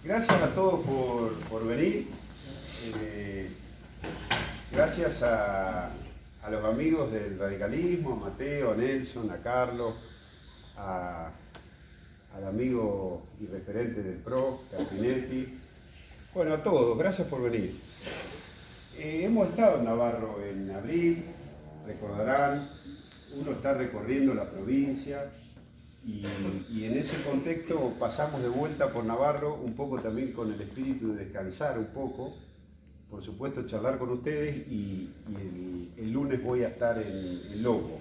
Gracias a todos por venir. Gracias a los amigos del radicalismo, a Mateo, a Nelson, a Carlos, al amigo y referente del PRO, Capinetti. Bueno, a todos, gracias por venir. Hemos estado en Navarro en abril, recordarán, uno está recorriendo la provincia y en ese contexto pasamos de vuelta por Navarro, un poco también con el espíritu de descansar un poco, por supuesto charlar con ustedes y el lunes voy a estar en Lobo.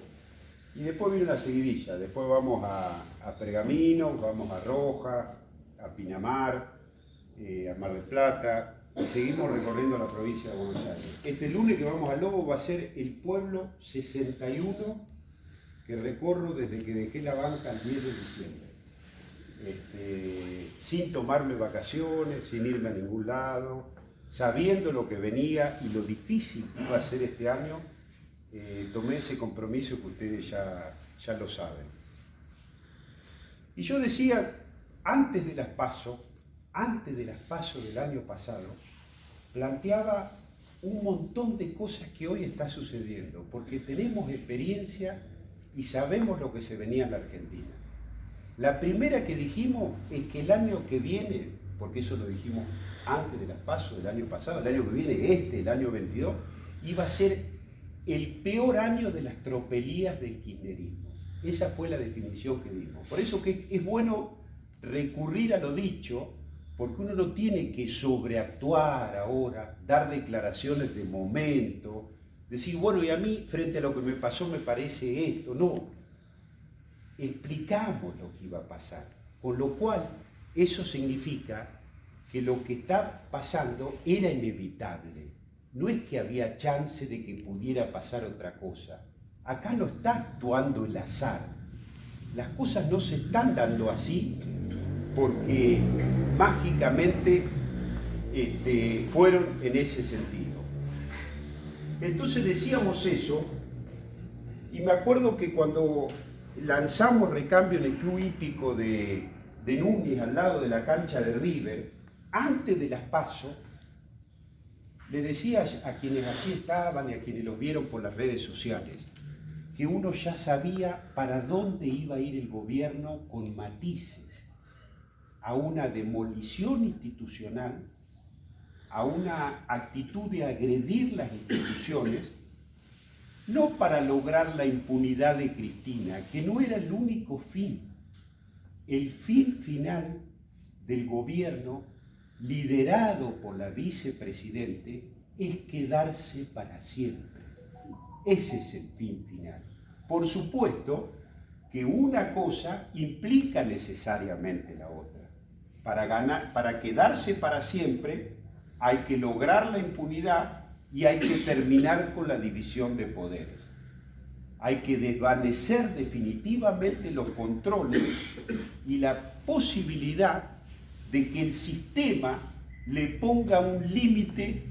Y después viene una seguidilla, después vamos a Pergamino, vamos a Roja, a Pinamar, a Mar del Plata, y seguimos recorriendo la provincia de Buenos Aires. Este lunes que vamos a Lobo va a ser el pueblo 61 que recorro desde que dejé la banca el 10 de diciembre. Sin tomarme vacaciones, sin irme a ningún lado, sabiendo lo que venía y lo difícil que iba a ser este año, tomé ese compromiso que ustedes ya lo saben. Y yo decía, antes de las PASO del año pasado, planteaba un montón de cosas que hoy está sucediendo, porque tenemos experiencia y sabemos lo que se venía en la Argentina. La primera que dijimos es que el año que viene, porque eso lo dijimos antes de las PASO del año pasado, el año que viene, el año 22, iba a ser el peor año de las tropelías del kirchnerismo. Esa fue la definición que dimos. Por eso que es bueno recurrir a lo dicho, porque uno no tiene que sobreactuar ahora, dar declaraciones de momento, decir, bueno, y a mí, frente a lo que me pasó, me parece esto. No, explicamos lo que iba a pasar. Con lo cual, eso significa que lo que está pasando era inevitable. No es que había chance de que pudiera pasar otra cosa. Acá no está actuando el azar. Las cosas no se están dando así porque mágicamente fueron en ese sentido. Entonces decíamos eso, y me acuerdo que cuando lanzamos Recambio en el Club Hípico de Núñez, al lado de la cancha de River, antes de las PASO, le decía a quienes así estaban y a quienes los vieron por las redes sociales, que uno ya sabía para dónde iba a ir el gobierno con matices, a una demolición institucional, a una actitud de agredir las instituciones, no para lograr la impunidad de Cristina, que no era el único fin. El fin final del gobierno, liderado por la vicepresidente, es quedarse para siempre. Ese es el fin final. Por supuesto que una cosa implica necesariamente la otra. Para quedarse para siempre, hay que lograr la impunidad y hay que terminar con la división de poderes. Hay que desvanecer definitivamente los controles y la posibilidad de que el sistema le ponga un límite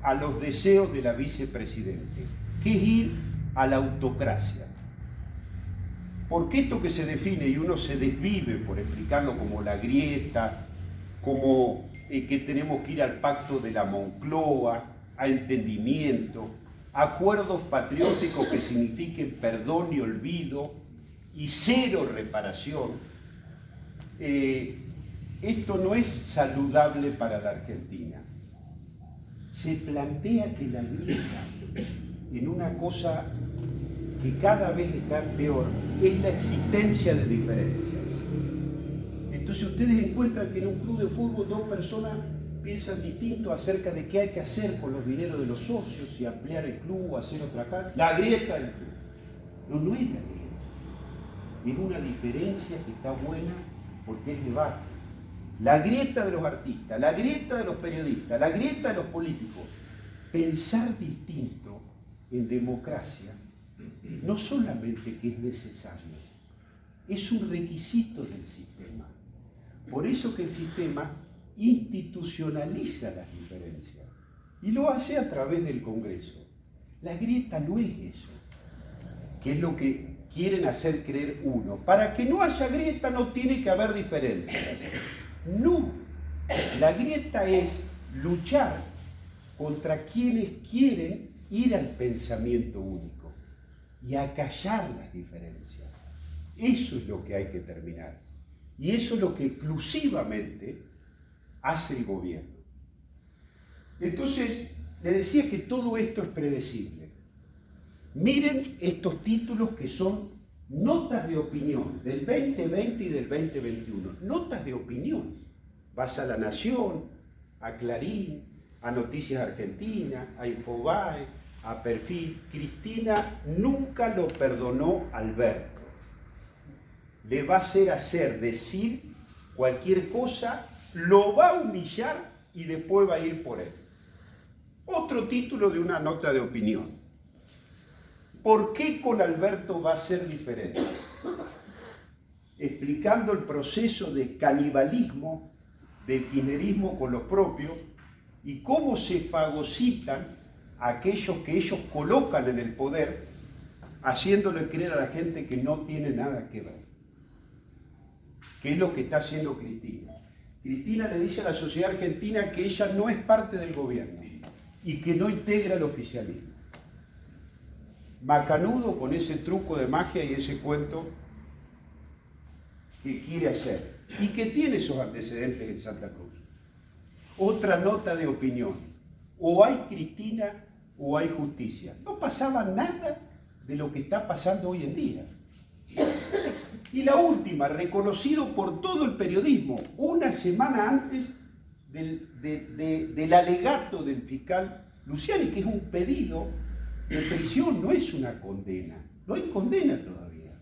a los deseos de la vicepresidente, que es ir a la autocracia. Porque esto que se define, y uno se desvive por explicarlo como la grieta, como que tenemos que ir al pacto de la Moncloa, a entendimiento, a acuerdos patrióticos que signifiquen perdón y olvido y cero reparación, esto no es saludable para la Argentina. Se plantea que la grieta en una cosa que cada vez está peor es la existencia de diferencias. Entonces ustedes encuentran que en un club de fútbol dos personas piensan distinto acerca de qué hay que hacer con los dineros de los socios, si ampliar el club o hacer otra cosa. La grieta del club. No es la grieta. Es una diferencia que está buena porque es debate. La grieta de los artistas, la grieta de los periodistas, la grieta de los políticos. Pensar distinto en democracia no solamente que es necesario, es un requisito del sistema. Por eso que el sistema institucionaliza las diferencias y lo hace a través del Congreso. La grieta no es eso, que es lo que quieren hacer creer uno. Para que no haya grieta no tiene que haber diferencias. No, La grieta es luchar contra quienes quieren ir al pensamiento único y acallar las diferencias. Eso es lo que hay que terminar. Y eso es lo que exclusivamente hace el gobierno. Entonces, le decía que todo esto es predecible. Miren estos títulos que son notas de opinión del 2020 y del 2021. Notas de opinión. Vas a La Nación, a Clarín, a Noticias Argentina, a Infobae, a Perfil. Cristina nunca lo perdonó a Alberto. Le va a hacer decir cualquier cosa, lo va a humillar y después va a ir por él. Otro título de una nota de opinión. ¿Por qué con Alberto va a ser diferente? Explicando el proceso de canibalismo del kirchnerismo con los propios y cómo se fagocitan a aquellos que ellos colocan en el poder, haciéndole creer a la gente que no tiene nada que ver. ¿Qué es lo que está haciendo Cristina? Cristina le dice a la sociedad argentina que ella no es parte del gobierno y que no integra el oficialismo. Macanudo con ese truco de magia y ese cuento que quiere hacer y que tiene esos antecedentes en Santa Cruz. Otra nota de opinión. O hay Cristina o hay justicia. No pasaba nada de lo que está pasando hoy en día. Y la última, reconocido por todo el periodismo, una semana antes del alegato del fiscal Luciani, que es un pedido de prisión, no es una condena. No hay condena todavía.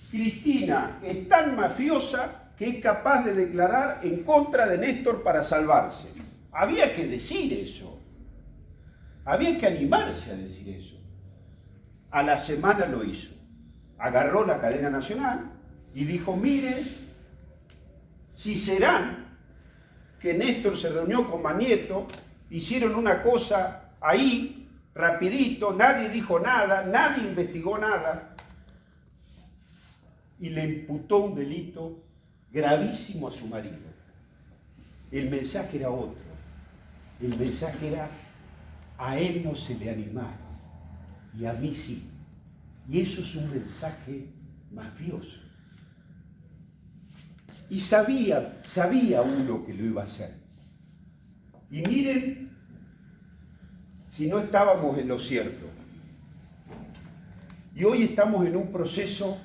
Cristina es tan mafiosa que es capaz de declarar en contra de Néstor para salvarse. Había que decir eso. Había que animarse a decir eso. A la semana lo hizo. Agarró la cadena nacional y dijo, miren, si serán que Néstor se reunió con Magneto, hicieron una cosa ahí, rapidito, nadie dijo nada, nadie investigó nada, y le imputó un delito gravísimo a su marido. El mensaje era otro. El mensaje era, a él no se le animaron, y a mí sí. Y eso es un mensaje mafioso. Y sabía uno que lo iba a hacer. Y miren, si no estábamos en lo cierto. Y hoy estamos en un proceso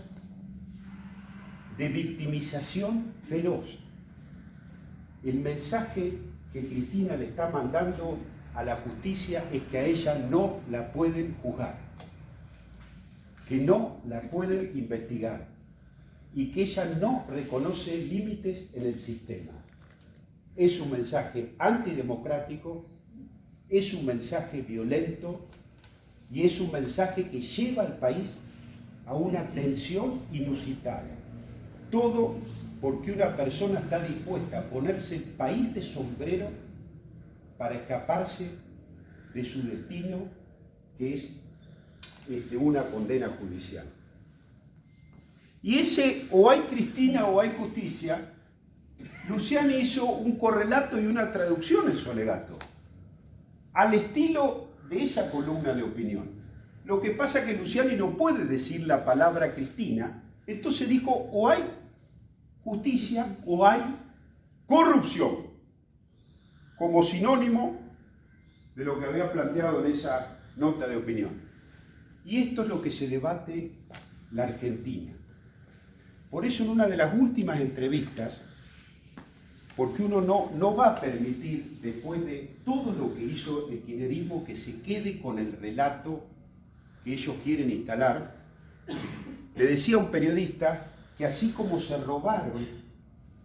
de victimización feroz. El mensaje que Cristina le está mandando a la justicia es que a ella no la pueden juzgar, que no la pueden investigar y que ella no reconoce límites en el sistema. Es un mensaje antidemocrático, es un mensaje violento y es un mensaje que lleva al país a una tensión inusitada. Todo porque una persona está dispuesta a ponerse el país de sombrero para escaparse de su destino, que es una condena judicial. Y ese o hay Cristina o hay justicia, Luciani hizo un correlato y una traducción en su alegato, al estilo de esa columna de opinión. Lo que pasa es que Luciani no puede decir la palabra Cristina, entonces dijo o hay justicia o hay corrupción, como sinónimo de lo que había planteado en esa nota de opinión. Y esto es lo que se debate la Argentina. Por eso en una de las últimas entrevistas, porque uno no va a permitir, después de todo lo que hizo el kirchnerismo, que se quede con el relato que ellos quieren instalar, le decía a un periodista que así como se robaron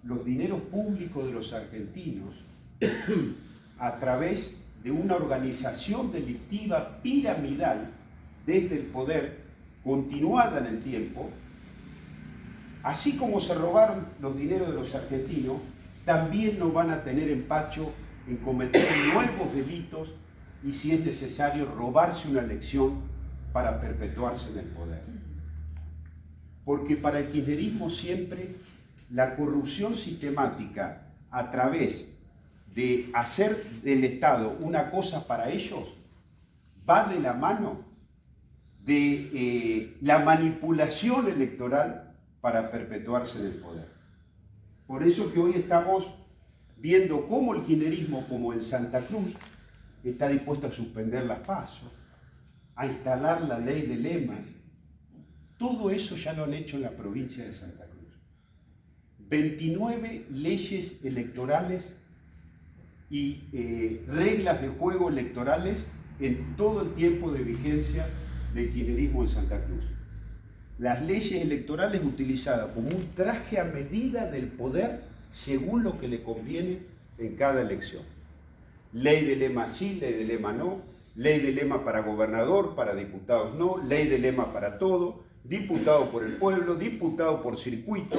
los dineros públicos de los argentinos a través de una organización delictiva piramidal desde el poder, continuada en el tiempo, así como se robaron los dineros de los argentinos, también no van a tener empacho en cometer nuevos delitos y, si es necesario, robarse una elección para perpetuarse en el poder. Porque para el kirchnerismo siempre la corrupción sistemática a través de hacer del Estado una cosa para ellos va de la mano de la manipulación electoral para perpetuarse en el poder. Por eso que hoy estamos viendo cómo el kirchnerismo, como en Santa Cruz, está dispuesto a suspender las PASO, a instalar la ley de lemas. Todo eso ya lo han hecho en la provincia de Santa Cruz. 29 leyes electorales y reglas de juego electorales en todo el tiempo de vigencia del kirchnerismo en Santa Cruz. Las leyes electorales utilizadas como un traje a medida del poder según lo que le conviene en cada elección. Ley de lema sí, ley de lema no, ley de lema para gobernador, para diputados no, ley de lema para todo, diputado por el pueblo, diputado por circuito,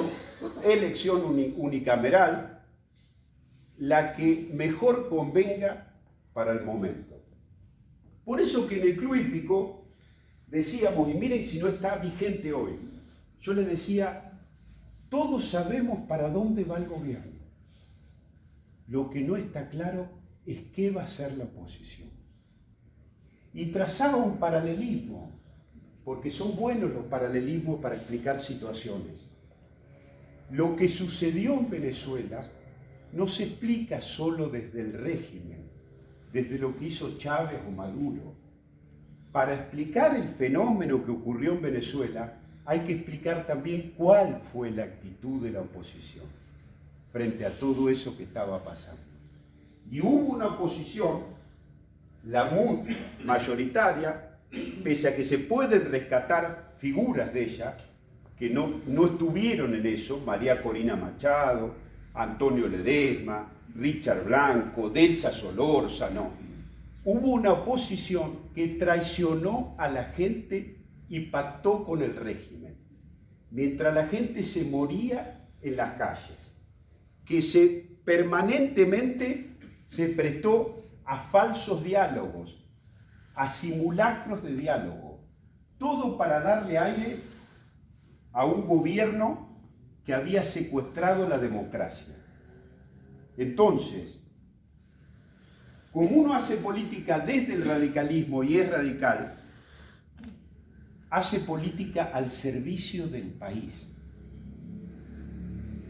elección unicameral, la que mejor convenga para el momento. Por eso que en el Club Hípico decíamos, y miren si no está vigente hoy, yo les decía, todos sabemos para dónde va el gobierno. Lo que no está claro es qué va a hacer la oposición. Y trazaba un paralelismo, porque son buenos los paralelismos para explicar situaciones. Lo que sucedió en Venezuela no se explica solo desde el régimen, desde lo que hizo Chávez o Maduro. Para explicar el fenómeno que ocurrió en Venezuela, hay que explicar también cuál fue la actitud de la oposición frente a todo eso que estaba pasando. Y hubo una oposición, la muy mayoritaria, pese a que se pueden rescatar figuras de ella, que no estuvieron en eso, María Corina Machado, Antonio Ledesma, Richard Blanco, Delsa Solórzano. Hubo una oposición que traicionó a la gente y pactó con el régimen, mientras la gente se moría en las calles, que permanentemente se prestó a falsos diálogos, a simulacros de diálogo, todo para darle aire a un gobierno que había secuestrado la democracia. Entonces, como uno hace política desde el radicalismo y es radical, hace política al servicio del país.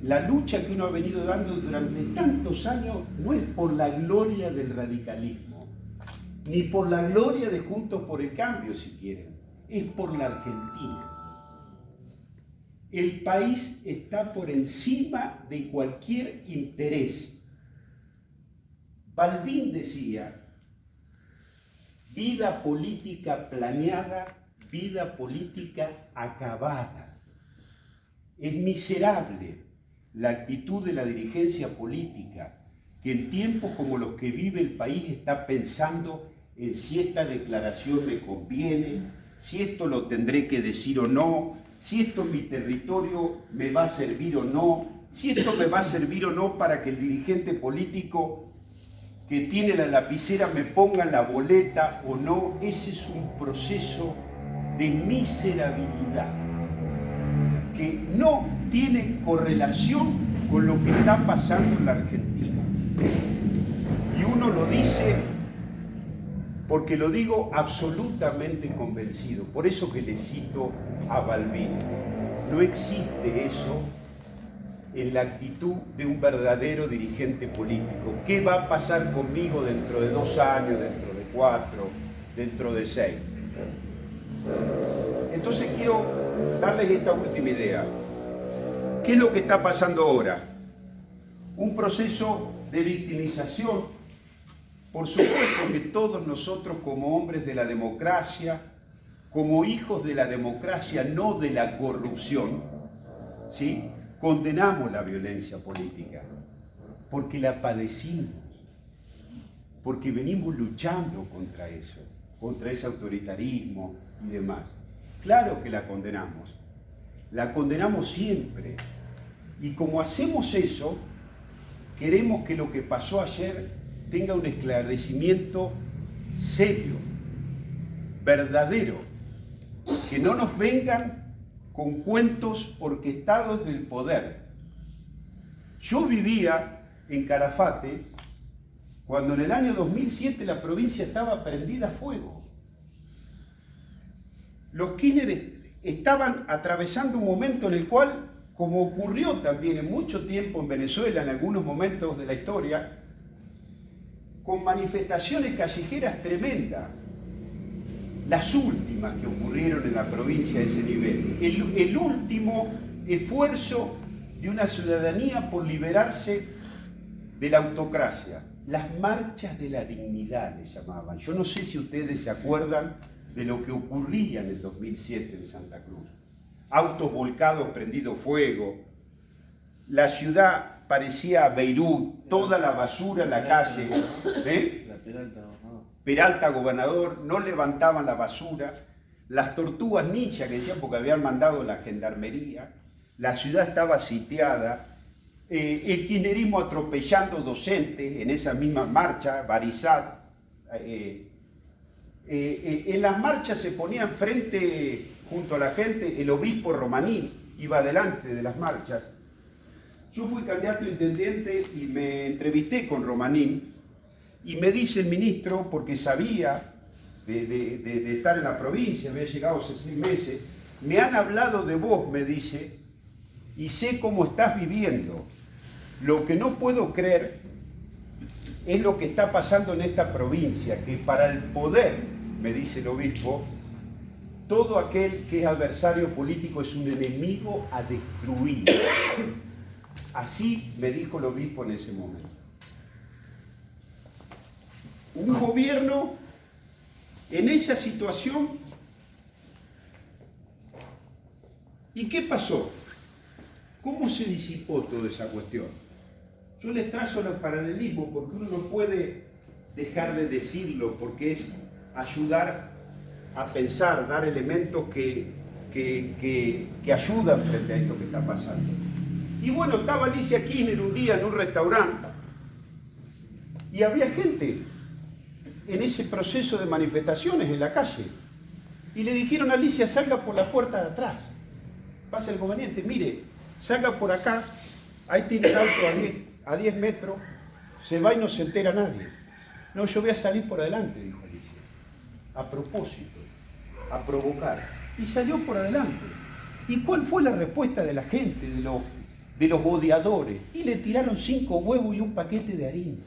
La lucha que uno ha venido dando durante tantos años no es por la gloria del radicalismo, ni por la gloria de Juntos por el Cambio, si quieren, es por la Argentina. El país está por encima de cualquier interés. Balbín decía, vida política planeada, vida política acabada. Es miserable la actitud de la dirigencia política, que en tiempos como los que vive el país está pensando en si esta declaración me conviene, si esto lo tendré que decir o no, si esto en mi territorio me va a servir o no, si esto me va a servir o no para que el dirigente político que tiene la lapicera me ponga la boleta o no. Ese es un proceso de miserabilidad que no tiene correlación con lo que está pasando en la Argentina. Y uno lo dice porque lo digo absolutamente convencido. Por eso que le cito a Balbín. No existe eso en la actitud de un verdadero dirigente político. ¿Qué va a pasar conmigo dentro de 2 años, dentro de 4, dentro de 6? Entonces quiero darles esta última idea. ¿Qué es lo que está pasando ahora? Un proceso de victimización. Por supuesto que todos nosotros como hombres de la democracia, como hijos de la democracia, no de la corrupción, ¿sí?, condenamos la violencia política, porque la padecimos, porque venimos luchando contra eso, contra ese autoritarismo y demás. Claro que la condenamos siempre, y como hacemos eso, queremos que lo que pasó ayer tenga un esclarecimiento serio, verdadero, que no nos vengan con cuentos orquestados del poder, Yo vivía en Calafate cuando en el año 2007 la provincia estaba prendida a fuego. Los Kirchner estaban atravesando un momento en el cual, como ocurrió también en mucho tiempo en Venezuela, en algunos momentos de la historia, con manifestaciones callejeras tremendas, las últimas que ocurrieron en la provincia de ese nivel, el último esfuerzo de una ciudadanía por liberarse de la autocracia, las marchas de la dignidad le llamaban. Yo no sé si ustedes se acuerdan de lo que ocurría en el 2007 en Santa Cruz. Autos volcados, prendido fuego, la ciudad parecía Beirut, toda la basura en la calle. La Peralta Gobernador, no levantaban la basura, las tortugas ninja que decían porque habían mandado la gendarmería, la ciudad estaba sitiada, el kirchnerismo atropellando docentes en esa misma marcha, Barizat. En las marchas se ponía enfrente, junto a la gente, el obispo Romaní, iba adelante de las marchas. Yo fui candidato a intendente y me entrevisté con Romaní, y me dice el ministro, porque sabía de estar en la provincia, había llegado hace 6 meses, me han hablado de vos, me dice, y sé cómo estás viviendo. Lo que no puedo creer es lo que está pasando en esta provincia, que para el poder, me dice el obispo, todo aquel que es adversario político es un enemigo a destruir. Así me dijo el obispo en ese momento. Un gobierno en esa situación. ¿Y qué pasó? ¿Cómo se disipó toda esa cuestión? Yo les trazo los paralelismos porque uno no puede dejar de decirlo, porque es ayudar a pensar, dar elementos que ayudan frente a esto que está pasando. Y bueno, estaba Alicia Kirchner un día en un restaurante y había gente en ese proceso de manifestaciones en la calle. Y le dijeron a Alicia, salga por la puerta de atrás. Pasa el conveniente, mire, salga por acá, ahí tiene el auto a 10 metros, se va y no se entera nadie. No, yo voy a salir por adelante, dijo Alicia. A propósito, a provocar. Y salió por adelante. ¿Y cuál fue la respuesta de la gente, de los odiadores? Y le tiraron 5 huevos y un paquete de harina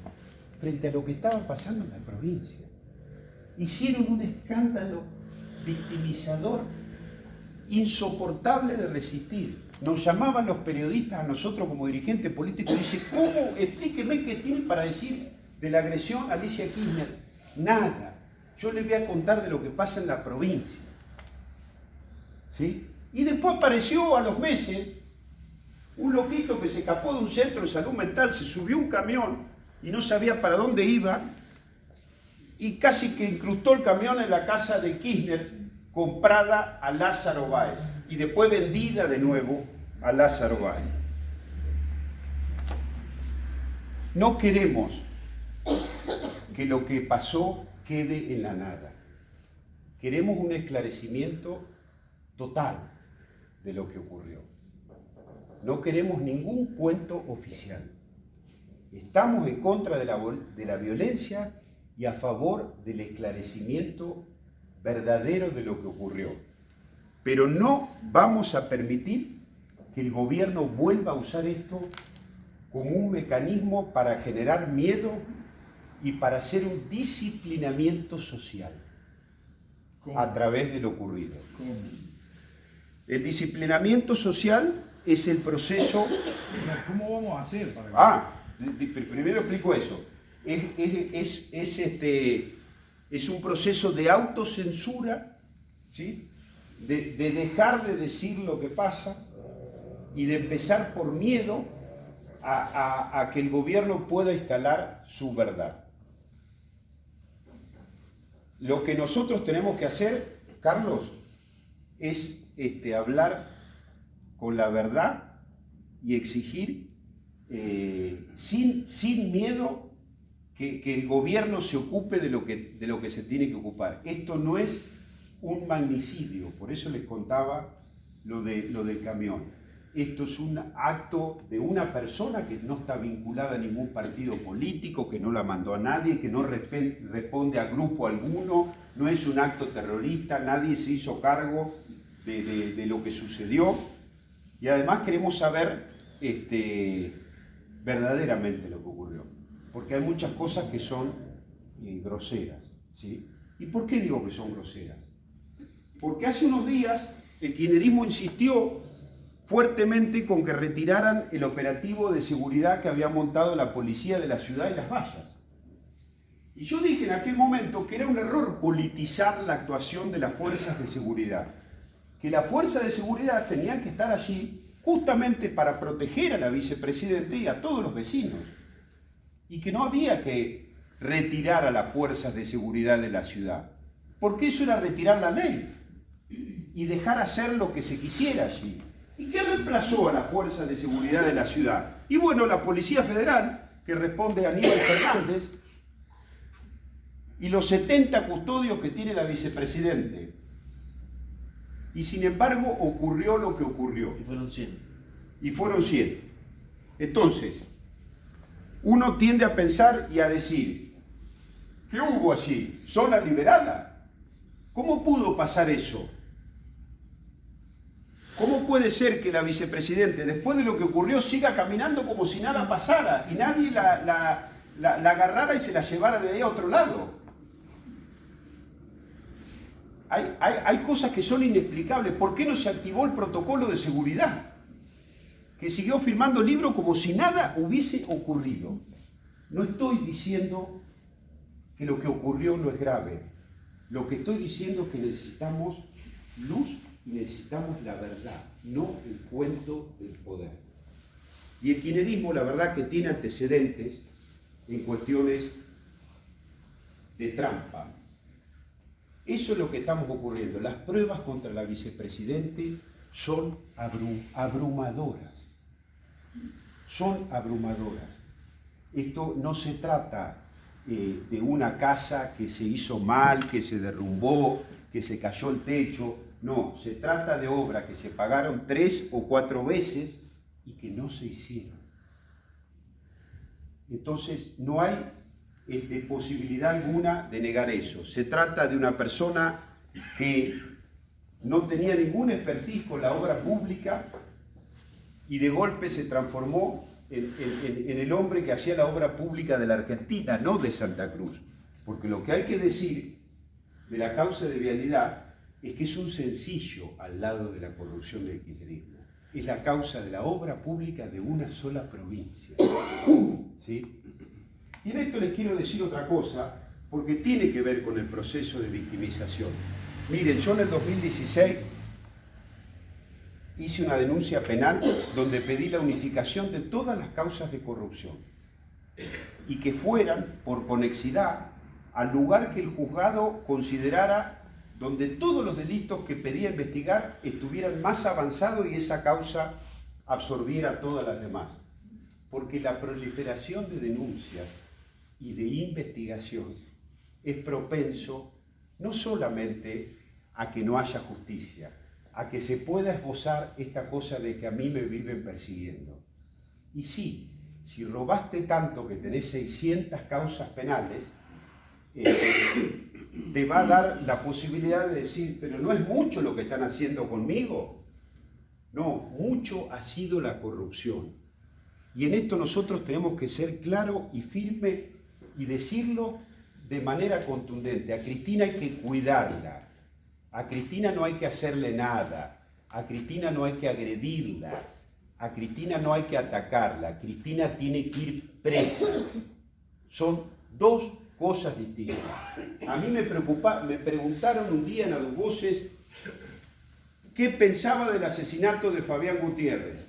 frente a lo que estaba pasando en la provincia. Hicieron un escándalo victimizador insoportable de resistir. Nos llamaban los periodistas a nosotros como dirigentes políticos y dicen, ¿cómo? Explíqueme qué tiene para decir de la agresión a Alicia Kirchner. Nada. Yo les voy a contar de lo que pasa en la provincia. ¿Sí? Y después apareció a los meses un loquito que se escapó de un centro de salud mental, se subió a un camión y no sabía para dónde iba y casi que incrustó el camión en la casa de Kirchner, comprada a Lázaro Báez y después vendida de nuevo a Lázaro Báez. No queremos que lo que pasó quede en la nada. Queremos un esclarecimiento total de lo que ocurrió. No queremos ningún cuento oficial. Estamos en contra de la violencia y a favor del esclarecimiento verdadero de lo que ocurrió. Pero no vamos a permitir que el gobierno vuelva a usar esto como un mecanismo para generar miedo y para hacer un disciplinamiento social. ¿Cómo? A través de lo ocurrido. ¿Cómo? El disciplinamiento social es el proceso... ¿Cómo vamos a hacer para primero explico eso. Es un proceso de autocensura, ¿sí? De dejar de decir lo que pasa y de empezar por miedo a que el gobierno pueda instalar su verdad. Lo que nosotros tenemos que hacer, Carlos, es hablar con la verdad y exigir sin miedo que el gobierno se ocupe de lo que se tiene que ocupar. Esto no es un magnicidio, por eso les contaba lo del camión. esto es un acto de una persona que no está vinculada a ningún partido político, que no la mandó a nadie, que no responde a grupo alguno, no es un acto terrorista, nadie se hizo cargo de lo que sucedió. Y además queremos saber verdaderamente lo que ocurrió, porque hay muchas cosas que son groseras, ¿sí? ¿Y por qué digo que son groseras? Porque hace unos días el kirchnerismo insistió fuertemente con que retiraran el operativo de seguridad que había montado la policía de la ciudad y las vallas. Y yo dije en aquel momento que era un error politizar la actuación de las fuerzas de seguridad, que las fuerzas de seguridad tenían que estar allí justamente para proteger a la vicepresidenta y a todos los vecinos, y que no había que retirar a las fuerzas de seguridad de la ciudad, porque eso era retirar la ley y dejar hacer lo que se quisiera allí. ¿Y qué reemplazó a las fuerzas de seguridad de la ciudad? Y bueno, la Policía Federal, que responde a Aníbal Fernández, y los 70 custodios que tiene la vicepresidente. Y sin embargo ocurrió lo que ocurrió. Y fueron 100. Y fueron 100. Entonces, uno tiende a pensar y a decir, ¿qué hubo allí? ¿Zona liberada? ¿Cómo pudo pasar eso? ¿Cómo puede ser que la vicepresidente, después de lo que ocurrió, siga caminando como si nada pasara y nadie la agarrara y se la llevara de ahí a otro lado? Hay cosas que son inexplicables. ¿Por qué no se activó el protocolo de seguridad? Que siguió firmando libros como si nada hubiese ocurrido. No estoy diciendo que lo que ocurrió no es grave. Lo que estoy diciendo es que necesitamos luz y necesitamos la verdad, no el cuento del poder. Y el kirchnerismo, la verdad, que tiene antecedentes en cuestiones de trampa. Eso es lo que estamos ocurriendo. Las pruebas contra la vicepresidente son abrumadoras. Son abrumadoras. Esto no se trata de una casa que se hizo mal, que se derrumbó, que se cayó el techo. No, se trata de obras que se pagaron 3 o 4 veces y que no se hicieron. Entonces, no hay posibilidad alguna de negar eso. Se trata de una persona que no tenía ningún expertise con la obra pública y de golpe se transformó en el hombre que hacía la obra pública de la Argentina, no de Santa Cruz. Porque lo que hay que decir de la causa de vialidad es que es un sencillo al lado de la corrupción del kirchnerismo. Es la causa de la obra pública de una sola provincia. ¿Sí? Y en esto les quiero decir otra cosa, porque tiene que ver con el proceso de victimización. Miren, yo en el 2016 hice una denuncia penal donde pedí la unificación de todas las causas de corrupción y que fueran, por conexidad, al lugar que el juzgado considerara donde todos los delitos que pedía investigar estuvieran más avanzados y esa causa absorbiera todas las demás. Porque la proliferación de denuncias y de investigación es propenso no solamente a que no haya justicia, a que se pueda esbozar esta cosa de que a mí me viven persiguiendo. Y sí, si robaste tanto que tenés 600 causas penales, te va a dar la posibilidad de decir, pero no es mucho lo que están haciendo conmigo. No, mucho ha sido la corrupción. Y en esto nosotros tenemos que ser claros y firmes y decirlo de manera contundente. A Cristina hay que cuidarla. A Cristina no hay que hacerle nada. A Cristina no hay que agredirla. A Cristina no hay que atacarla. Cristina tiene que ir presa. Son dos cosas distintas. A mí me preguntaron un día en A Dos Voces qué pensaba del asesinato de Fabián Gutiérrez.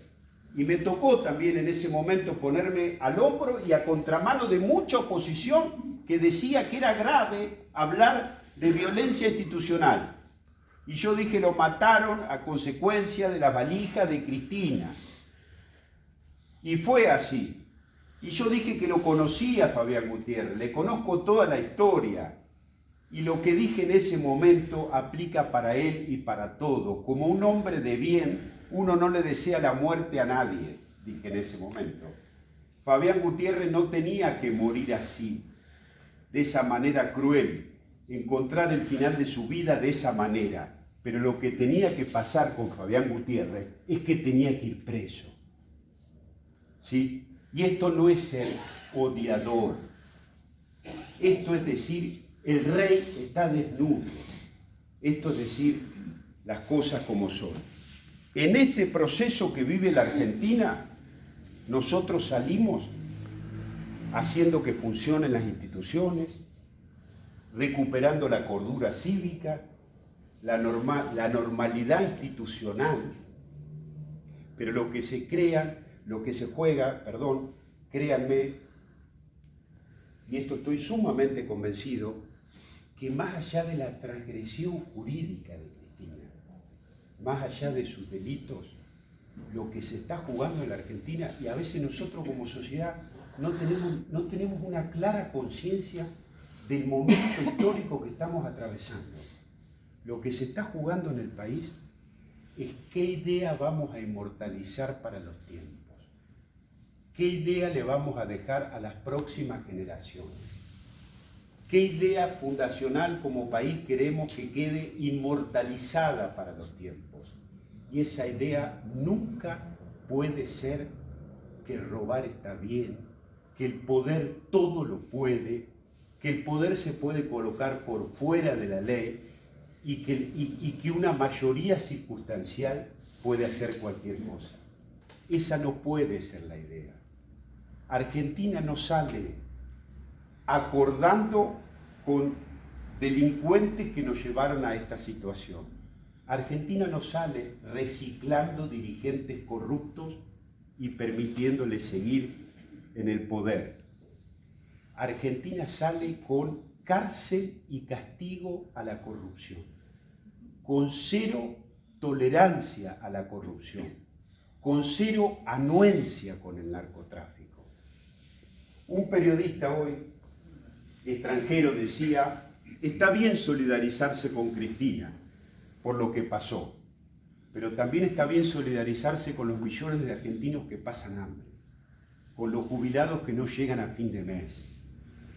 Y me tocó también en ese momento ponerme al hombro y a contramano de mucha oposición que decía que era grave hablar de violencia institucional. Y yo dije, lo mataron a consecuencia de la valija de Cristina. Y fue así. Y yo dije que lo conocía a Fabián Gutiérrez, le conozco toda la historia. Y lo que dije en ese momento aplica para él y para todos. Como un hombre de bien, Uno no le desea la muerte a nadie, dije en ese momento. Fabián Gutiérrez no tenía que morir así, de esa manera cruel, encontrar el final de su vida de esa manera. Pero lo que tenía que pasar con Fabián Gutiérrez es que tenía que ir preso. ¿Sí? Y esto no es ser odiador. Esto es decir, el rey está desnudo. Esto es decir, las cosas como son. En este proceso que vive la Argentina, nosotros salimos haciendo que funcionen las instituciones, recuperando la cordura cívica, la normalidad institucional, pero lo que se juega, créanme, y esto estoy sumamente convencido, que más allá de la transgresión jurídica de Cristina, más allá de sus delitos, lo que se está jugando en la Argentina, y a veces nosotros como sociedad no tenemos una clara conciencia del momento histórico que estamos atravesando. Lo que se está jugando en el país es qué idea vamos a inmortalizar para los tiempos, qué idea le vamos a dejar a las próximas generaciones, qué idea fundacional como país queremos que quede inmortalizada para los tiempos. Y esa idea nunca puede ser que robar está bien, que el poder todo lo puede, que el poder se puede colocar por fuera de la ley y que una mayoría circunstancial puede hacer cualquier cosa. Esa no puede ser la idea. Argentina no sale acordando con delincuentes que nos llevaron a esta situación. Argentina no sale reciclando dirigentes corruptos y permitiéndoles seguir en el poder. Argentina sale con cárcel y castigo a la corrupción, con cero tolerancia a la corrupción, con cero anuencia con el narcotráfico. Un periodista hoy, extranjero, decía, está bien solidarizarse con Cristina por lo que pasó, pero también está bien solidarizarse con los millones de argentinos que pasan hambre, con los jubilados que no llegan a fin de mes,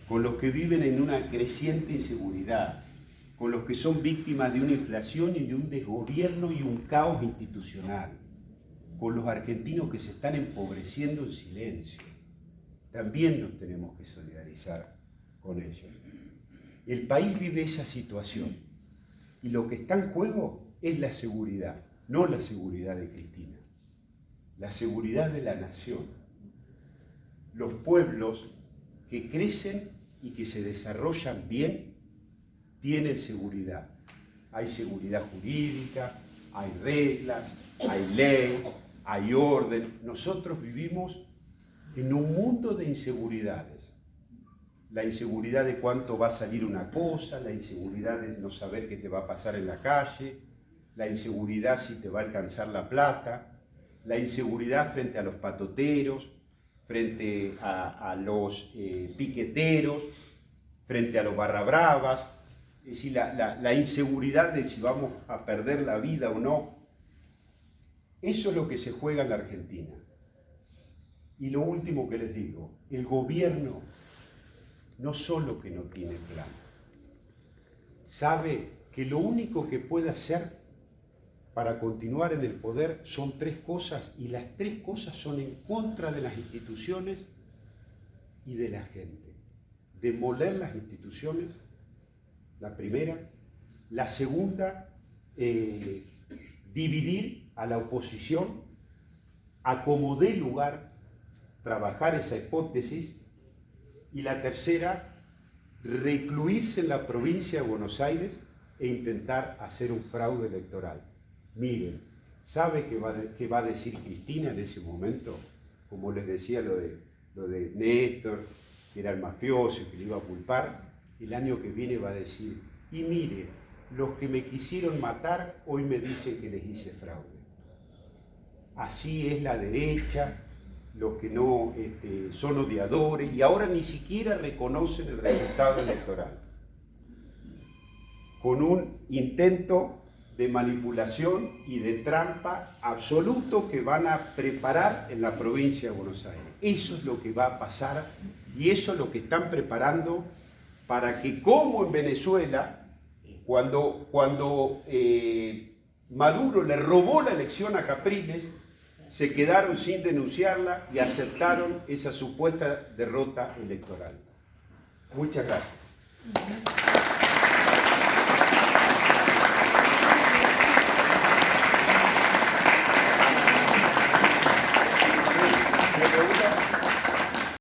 con los que viven en una creciente inseguridad, con los que son víctimas de una inflación y de un desgobierno y un caos institucional, con los argentinos que se están empobreciendo en silencio. También nos tenemos que solidarizar con ellos. El país vive esa situación y lo que está en juego es la seguridad, no la seguridad de Cristina, la seguridad de la nación. Los pueblos que crecen y que se desarrollan bien tienen seguridad. Hay seguridad jurídica, hay reglas, hay ley, hay orden. Nosotros vivimos en un mundo de inseguridades. La inseguridad de cuánto va a salir una cosa, la inseguridad de no saber qué te va a pasar en la calle, la inseguridad si te va a alcanzar la plata, la inseguridad frente a los patoteros, frente a los piqueteros, frente a los barrabravas, es decir, la inseguridad de si vamos a perder la vida o no. Eso es lo que se juega en la Argentina. Y lo último que les digo, el gobierno no solo que no tiene plan, sabe que lo único que puede hacer para continuar en el poder son tres cosas, y las tres cosas son en contra de las instituciones y de la gente. Demoler las instituciones, la primera. La segunda, dividir a la oposición, a como dé lugar, trabajar esa hipótesis. Y la tercera, recluirse en la provincia de Buenos Aires e intentar hacer un fraude electoral. Miren, ¿sabe qué va a decir Cristina en ese momento? Como les decía lo de Néstor, que era el mafioso y que le iba a culpar, el año que viene va a decir, y mire, los que me quisieron matar hoy me dicen que les hice fraude. Así es la derecha, los que no son odiadores y ahora ni siquiera reconocen el resultado electoral. Con un intento de manipulación y de trampa absoluto que van a preparar en la provincia de Buenos Aires. Eso es lo que va a pasar y eso es lo que están preparando para que, como en Venezuela, cuando Maduro le robó la elección a Capriles, se quedaron sin denunciarla y aceptaron esa supuesta derrota electoral. Muchas gracias.